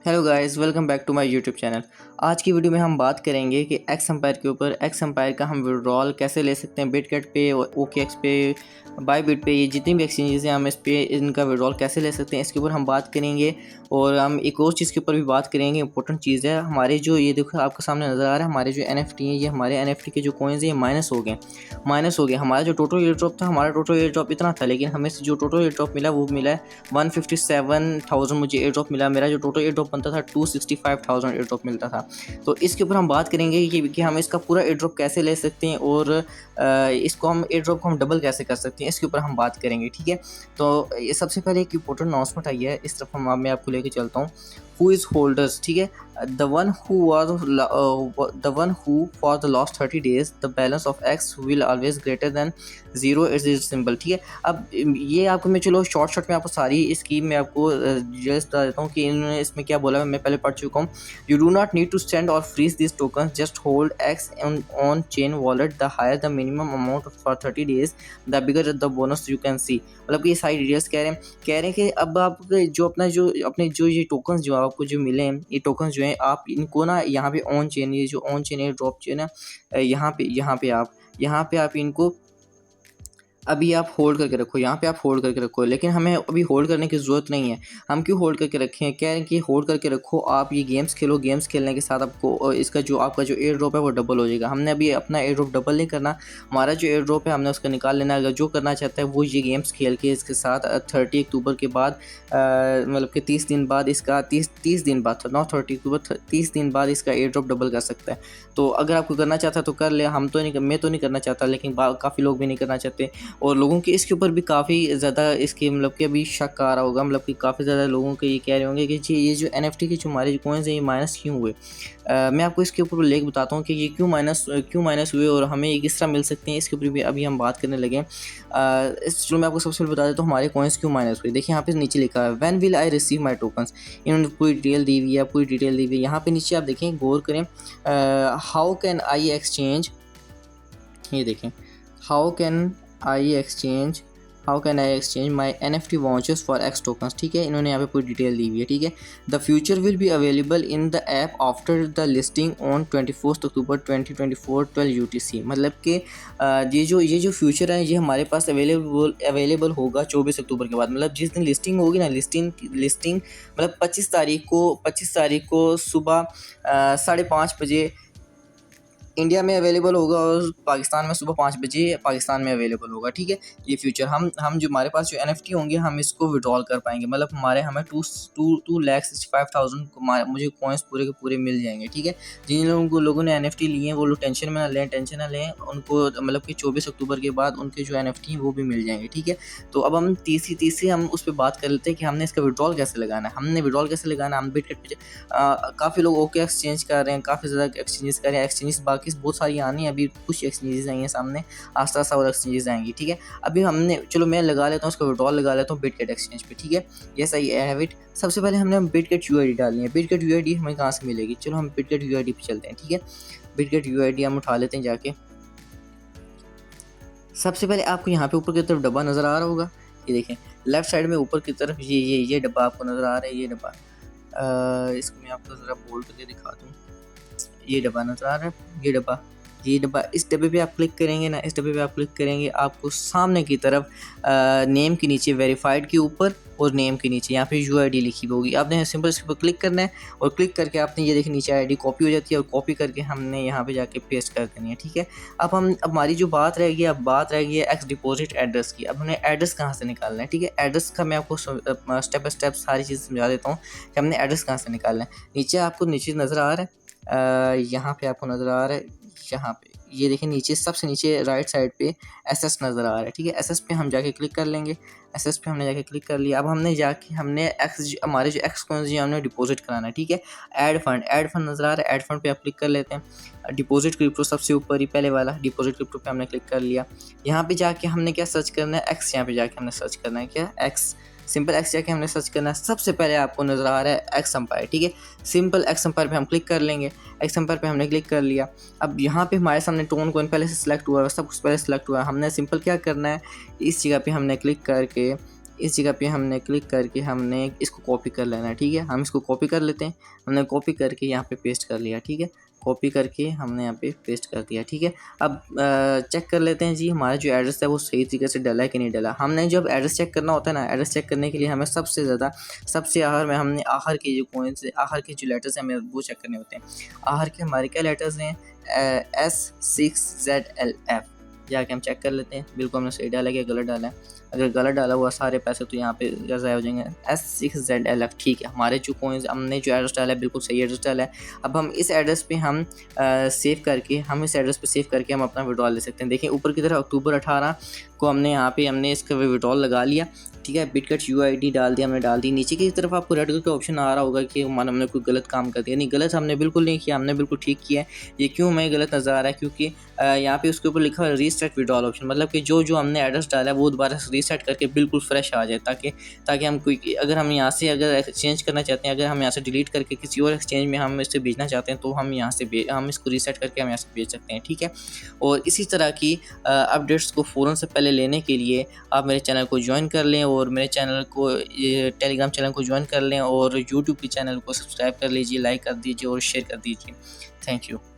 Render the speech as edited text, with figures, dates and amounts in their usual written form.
Hello guys, welcome back to my YouTube channel. आज की video में हम बात करेंगे कि एक्स एम्पायर के ऊपर एक्स एम्पायर का हम विड्रॉल कैसे ले सकते हैं बिटगेट पे, ओकेएक्स पे, बायबिट पे, ये जितनी भी एक्सचेंजेस हैं हम इस पे इनका विड्रॉल कैसे ले सकते हैं इसके ऊपर हम बात करेंगे। और हम एक और चीज़ के ऊपर भी बात करेंगे, इंपॉर्टेंट चीज़ है। हमारे जो ये देखो आपके सामने नज़र आ रहा है, हमारे जो NFT हैं, ये हमारे NFT के जो कॉइन्स हैं ये माइनस हो गए। हमारा जो टोटल एयर ड्रॉप था, हमारा टोटल एयर ड्रॉप इतना था, लेकिन हमें जो टोटल एयर ड्रॉप मिला वो मिला है 157,000 मुझे एयर ड्रॉप मिला। मेरा जो टोटल एयर ड्रॉप बनता था 265,000 एयर ड्रॉप मिलता था। तो इसके ऊपर हम बात करेंगे कि हम इसका पूरा एयर ड्रॉप कैसे ले सकते हैं और इसको हम एयर ड्रॉप को हम डबल कैसे कर सकते हैं, इसके ऊपर हम बात करेंगे। ठीक है, तो ये सबसे पहले एक इंपॉर्टेंट अनाउंसमेंट आई है, इस तरफ मैं आपको लेके चलता हूँ। हु इज़ होल्डर्स, ठीक है, the one who for the last 30 days the balance of x will always greater than 0 is symbol. ठीक है, अब ये आपको मैं चलो शॉर्ट में आपको सारी स्कीम में आपको डिटेल्स बता देता हूँ कि इन्होंने इसमें क्या बोला है। मैं पहले पढ़ चुका हूँ। You do not need to send और freeze this token, just hold X on chain wallet, the higher the minimum amount for 30 days the bigger the bonus you can see. मतलब कि ये सारी डिटेल्स कह रहे हैं कि अब आप जो अपने जो ये टोकन्स जो आपको जो मिले हैं, ये टोकन्स जो हैं आप इनको ना यहाँ पे ऑन चेन, ये जो ऑन चेन है ड्रॉप चेन है, यहाँ पे आप इनको अभी आप होल्ड करके रखो, यहाँ पे आप होल्ड करके रखो। लेकिन हमें अभी होल्ड करने की ज़रूरत नहीं है। हम क्यों होल्ड करके रखें? कह रहे हैं कि होल्ड करके रखो, आप ये गेम्स खेलो, गेम्स खेलने के साथ आपको इसका जो आपका जो एयर ड्रॉप है वो डबल हो जाएगा। हमने अभी अपना एयर ड्रॉप डबल नहीं करना, हमारा जो एयर ड्रॉप है हमने उसका निकाल लेना। अगर जो करना चाहता है वो ये गेम्स खेल के इसके साथ 30 अक्टूबर के बाद, मतलब कि 30 दिन बाद इसका 30 दिन बाद, नॉट 30 अक्टूबर, 30 दिन बाद इसका एयर ड्रॉप डबल कर सकता है। तो अगर आपको करना चाहता है तो कर ले। मैं तो नहीं करना चाहता, लेकिन काफ़ी लोग भी नहीं करना चाहते और लोगों के इसके ऊपर भी काफ़ी ज़्यादा इसके मतलब कि अभी शक आ रहा होगा। मतलब कि काफ़ी ज़्यादा लोगों के ये कह रहे होंगे कि जी ये जो NFT के जो हमारे कॉइन्स हैं ये माइनस क्यों हुए। मैं आपको इसके ऊपर लेख बताता हूँ कि ये क्यों माइनस हुए और हमें ये किस तरह मिल सकते हैं, इसके ऊपर भी अभी हम बात करने लगे। चलो मैं आपको सबसे पहले बता देता हूँ हमारे कॉइन्स क्यों माइनस हुए। देखिए यहाँ पे नीचे लिखा है when will I receive my tokens. इन्होंने पूरी डिटेल दी हुई है, यहाँ पे नीचे आप देखें, गौर करें, हाउ कैन आई एक्सचेंज, ये देखें, how can I exchange my NFT vouchers for x tokens. ठीक है, इन्होंने यहाँ पे पूरी डिटेल दी हुई है। ठीक है, the future will be available in the app after the listing on 24 October 2024 12 UTC। मतलब कि ये जो फ्यूचर है ये हमारे पास अवेलेबल होगा 24 अक्टूबर के बाद। मतलब जिस दिन लिस्टिंग होगी ना, लिस्टिंग मतलब 25 तारीख को सुबह 5:30 बजे इंडिया में अवेलेबल होगा और पाकिस्तान में सुबह 5 बजे पाकिस्तान में अवेलेबल होगा। ठीक है, ये फ्यूचर हम जो हमारे पास जो NFT होंगे हम इसको विड्रॉल कर पाएंगे। मतलब हमें 2,65,000 मुझे कॉइन्स पूरे के पूरे मिल जाएंगे। ठीक है, जिन लोगों ने NFT लिए हैं वो लोग टेंशन ना लें, उनको मतलब कि 24 अक्टूबर के बाद उनके जो NFT हैं वो भी मिल जाएंगे। ठीक है, तो अब हम तीसरी हम उस पर बात कर लेते हैं कि हमने इसका विड्रॉल कैसे लगाना है। हम बिटगेट पे काफ़ी लोग ओके एक्सचेंज कर रहे हैं, काफ़ी ज़्यादा एक्सचेंजेस कर रहे हैं। एक्सचेंजेस बाकी बहुत सारी आनी है, अभी कुछ एक्सचेंजेस आई हैं सामने, आस्ता आस्ता और एक्सचेंजेस आएंगी। ठीक है, अभी हमने चलो मैं लगा लेता हूँ उसका विड्रॉल लगा लेता हूँ बिटगेट एक्सचेंज पे। ठीक है, यस आई हैव इट। सबसे पहले हमने बिटगेट UID डालनी है। बिटगेट UID हमें कहाँ से मिलेगी? चलो हम बिटगेट UID पे चलते हैं। ठीक है, बिटगेट UID हम उठा लेते हैं जाके। सबसे पहले आपको यहाँ पे ऊपर की तरफ डब्बा नज़र आ रहा होगा, ये देखें लेफ्ट साइड में ऊपर की तरफ ये डब्बा आपको नज़र आ रहा है। ये डब्बा इसको मैं आपको ज़रा बोल्ड करके दिखा दूँ। ये डब्बा नज़र आ रहा है, ये डब्बा, इस डब्बे पे आप क्लिक करेंगे ना, आपको सामने की तरफ नेम के नीचे वेरीफाइड के ऊपर और नेम के नीचे यहाँ पे UID लिखी होगी। आपने सिंपल इसके ऊपर क्लिक करना है और क्लिक करके आपने ये देखिए नीचे ID कॉपी हो जाती है और कॉपी करके हमने यहाँ पे जाके पेस्ट कर देनी है। ठीक है, अब हमारी जो बात रह गई है एक्स डिपॉजिट एड्रेस की। अब हमें एड्रेस कहाँ से निकालना है? ठीक है, एड्रेस का मैं आपको स्टेप बाय स्टेप सारी चीज़ समझा देता हूँ कि हमने एड्रेस कहाँ से निकालना है। नीचे नज़र आ रहा है, यहाँ पे आपको नज़र आ रहा है, यहाँ पे ये देखिए नीचे सबसे नीचे राइट साइड पे SS नज़र आ रहा है। ठीक है, SS पे हम जाके क्लिक कर लेंगे। SS पे हमने जाके क्लिक कर लिया। अब हमने हमारे जो एक्स कॉइन्स हैं हमने डिपॉजिट कराना है। ठीक है, ऐड फंड नज़र आ रहा है, ऐड फंड पे आप क्लिक कर लेते हैं। डिपॉजिट क्रिप्टो सबसे ऊपर ही पहले वाला डिपॉजिट क्रिप्टो पे हमने क्लिक कर लिया। यहाँ पे जाके हमने क्या सर्च करना है? एक्स। यहाँ पे जाके हमने सर्च करना है क्या? एक्स। सिंपल एक्स जाके हमने सर्च करना है। सबसे पहले आपको नज़र आ रहा है एक्स एम्पायर। ठीक है, सिंपल एक्स एम्पायर पे हम क्लिक कर लेंगे। एक्स एम्पायर पे हमने क्लिक कर लिया। अब यहाँ पे हमारे सामने टोन कॉइन पहले से सिलेक्ट हुआ है, सब कुछ पहले सिलेक्ट हुआ है। हमने सिंपल क्या करना है, इस जगह पे हमने क्लिक करके इस जगह पे हमने क्लिक करके हमने इसको कॉपी कर लेना है, ठीक है। हम इसको कॉपी कर लेते हैं, हमने कॉपी करके यहाँ पे पेस्ट कर लिया, ठीक है। कॉपी करके हमने यहाँ पे पेस्ट कर दिया, ठीक है। अब चेक कर लेते हैं जी हमारा जो एड्रेस है वो सही तरीके से डला है कि नहीं डला। हमने जब एड्रेस चेक करना होता है ना, एड्रेस चेक करने के लिए हमें सबसे ज़्यादा सबसे आखिर में हमने आखिर के जो कॉइन्स आखिर के जो लेटर्स हैं हमें वो चेक करने होते हैं। आखिर के हमारे क्या लेटर्स हैं, S6ZLF, जाके हम चेक कर लेते हैं बिल्कुल हमने सही डाला है कि गलत डाला है। अगर गलत डाला हुआ सारे पैसे तो यहाँ पे ज़ाया हो जाएंगे। S6ZLF, ठीक है। हमारे जो कॉइन्स हमने जो एड्रेस डाला है बिल्कुल सही एड्रेस डाला है। अब हम इस एड्रेस पे हम सेव करके हम अपना विड्रॉल ले सकते हैं। देखिए ऊपर की तरफ अक्टूबर 18 को हमने यहाँ पे हमने इसका विड्रॉल लगा लिया, ठीक है। बिटकट UID डाल दिया, हमने डाल दी। नीचे की तरफ आपको रेड कलर का ऑप्शन आ रहा होगा कि मान हमने कोई गलत काम कर दिया। नहीं, गलत हमने बिल्कुल नहीं किया, हमने बिल्कुल ठीक किया है। ये क्यों हमें गलत नज़र आ रहा है, क्योंकि यहाँ पे उसके ऊपर लिखा हुआ है रीसेट विड्रॉल ऑप्शन, मतलब कि जो हमने एड्रेस डाला है वो दोबारा से रीसेट करके बिल्कुल फ्रेश आ जाए, ताकि हम कोई अगर हम यहाँ से अगर एक्सचेंज करना चाहते हैं, अगर हम यहाँ से डिलीट करके किसी और एक्सचेंज में हम इसे भेजना चाहते हैं तो हम यहाँ से हम इसको रीसेट करके हम यहाँ से भेज सकते हैं, ठीक है। और इसी तरह की अपडेट्स को फ़ौरन से पहले लेने के लिए आप मेरे चैनल को ज्वाइन कर लें, और मेरे चैनल को टेलीग्राम चैनल को ज्वाइन कर लें, और यूट्यूब के चैनल को सब्सक्राइब कर लीजिए, लाइक कर दीजिए और शेयर कर दीजिए। Thank you.